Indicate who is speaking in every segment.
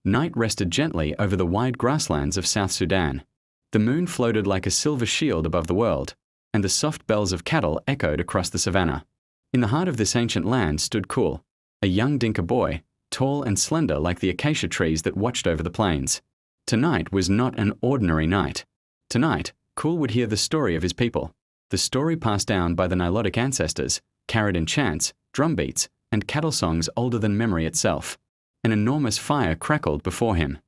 Speaker 1: Night rested gently over the wide grasslands of South Sudan. The moon floated like a silver shield above the world, and the soft bells of cattle echoed across the savannah. In the heart of this ancient land stood Kul, a young Dinka boy, tall and slender like the acacia trees that watched over the plains. Tonight was not an ordinary night. Tonight, Kul would hear the story of his people, the story passed down by the Nilotic ancestors, carried in chants, drum beats, and cattle songs older than memory itself. An enormous fire crackled before him.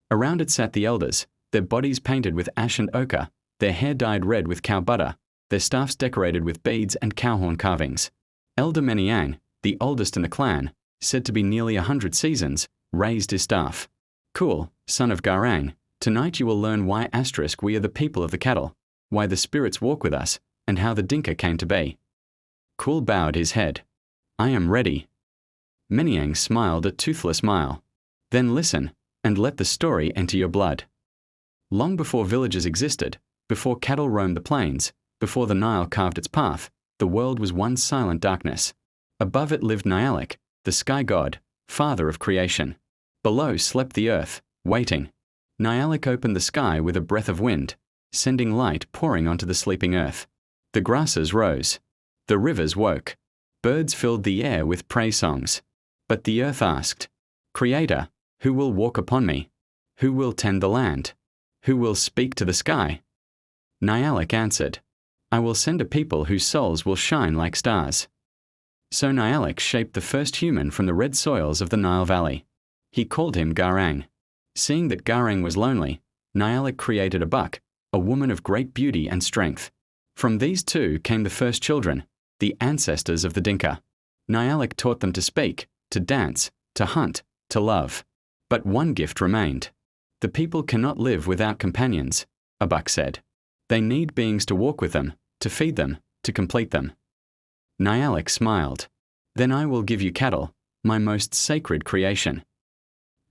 Speaker 1: Around it sat the elders, their bodies painted with ash and ochre, their hair dyed red with cow butter, their staffs decorated with beads and cowhorn carvings. Elder Meniang, the oldest in the clan, said to be nearly 100 seasons, raised his staff. Kul, son of Garang, tonight you will learn why we are the people of the cattle, why the spirits walk with us, and how the Dinka came to be. Kul bowed his head. I am ready. Meniang smiled a toothless smile. Then listen, and let the story enter your blood. Long before villages existed, before cattle roamed the plains, before the Nile carved its path, the world was one silent darkness. Above it lived Nilotic, the sky god, father of creation. Below slept the earth, waiting. Nilotic opened the sky with a breath of wind, sending light pouring onto the sleeping earth. The grasses rose. The rivers woke. Birds filled the air with praise songs. But the earth asked, Creator, who will walk upon me? Who will tend the land? Who will speak to the sky? Nilotic answered, I will send a people whose souls will shine like stars. So Nilotic shaped the first human from the red soils of the Nile Valley. He called him Garang. Seeing that Garang was lonely, Nilotic created a buck, a woman of great beauty and strength. From these two came the first children, the ancestors of the Dinka. Nilotic taught them to speak, to dance, to hunt, to love. But one gift remained. The people cannot live without companions, a buck said. They need beings to walk with them, to feed them, to complete them. Nilotic smiled. Then I will give you cattle, my most sacred creation.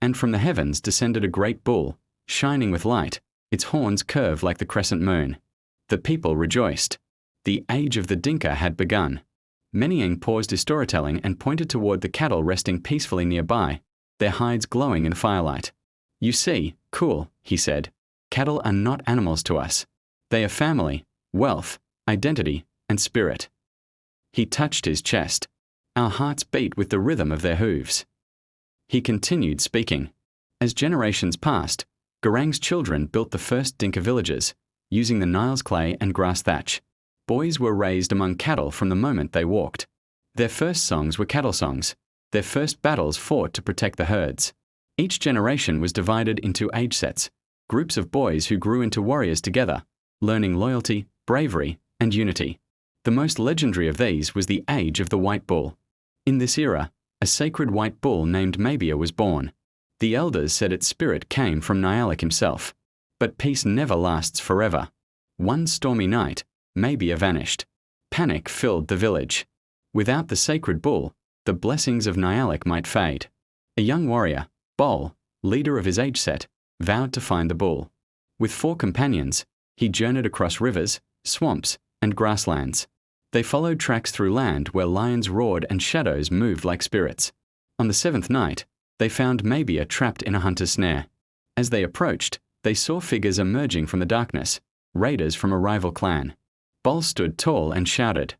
Speaker 1: And from the heavens descended a great bull, shining with light, its horns curved like the crescent moon. The people rejoiced. The age of the Dinka had begun. Meniang paused his storytelling and pointed toward the cattle resting peacefully nearby, their hides glowing in the firelight. You see, Kul, he said, cattle are not animals to us. They are family, wealth, identity, and spirit. He touched his chest. Our hearts beat with the rhythm of their hooves. He continued speaking. As generations passed, Garang's children built the first Dinka villages, using the Nile's clay and grass thatch. Boys were raised among cattle from the moment they walked. Their first songs were cattle songs. Their first battles fought to protect the herds. Each generation was divided into age sets, groups of boys who grew into warriors together, learning loyalty, bravery, and unity. The most legendary of these was the age of the white bull. In this era, a sacred white bull named Mabia was born. The elders said its spirit came from Nilotic himself. But peace never lasts forever. One stormy night, Mabia vanished. Panic filled the village. Without the sacred bull, the blessings of Nilotic might fade. A young warrior, Bol, leader of his age set, vowed to find the bull. With 4 companions, he journeyed across rivers, swamps, and grasslands. They followed tracks through land where lions roared and shadows moved like spirits. On the 7th night, they found Mabia trapped in a hunter's snare. As they approached, they saw figures emerging from the darkness, raiders from a rival clan. Bol stood tall and shouted,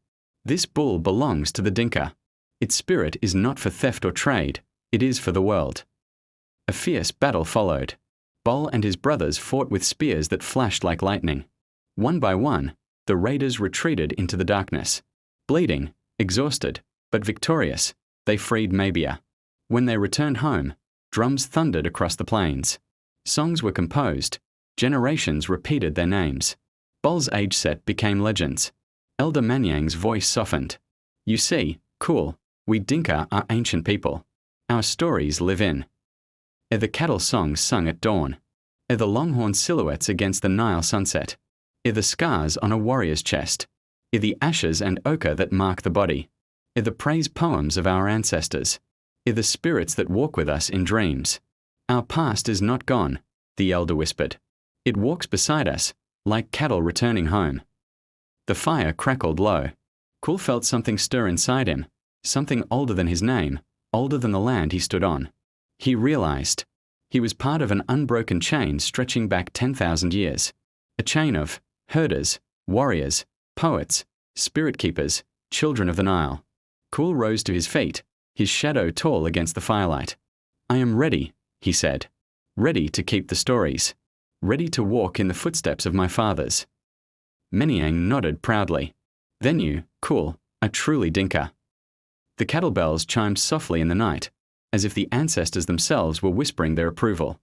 Speaker 1: This bull belongs to the Dinka. Its spirit is not for theft or trade, it is for the world. A fierce battle followed. Bol and his brothers fought with spears that flashed like lightning. One by one, the raiders retreated into the darkness. Bleeding, exhausted, but victorious, they freed Mabia. When they returned home, drums thundered across the plains. Songs were composed. Generations repeated their names. Bol's age set became legends. Elder Meniang's voice softened. You see, Kul, we Dinka are ancient people. Our stories live in. Ere the cattle songs sung at dawn. Ere the longhorn silhouettes against the Nile sunset. Ere the scars on a warrior's chest. Ere the ashes and ochre that mark the body. Ere the praise poems of our ancestors. Ere the spirits that walk with us in dreams. Our past is not gone, the elder whispered. It walks beside us, like cattle returning home. The fire crackled low. Kul felt something stir inside him, something older than his name, older than the land he stood on. He realized, He was part of an unbroken chain stretching back 10,000 years. A chain of herders, warriors, poets, spirit keepers, children of the Nile. Cool rose to his feet, his shadow tall against the firelight. "I am ready," he said. "Ready to keep the stories. Ready to walk in the footsteps of my fathers." Meniang nodded proudly. "Then you, Cool, are truly Dinka." The cattle bells chimed softly in the night, as if the ancestors themselves were whispering their approval.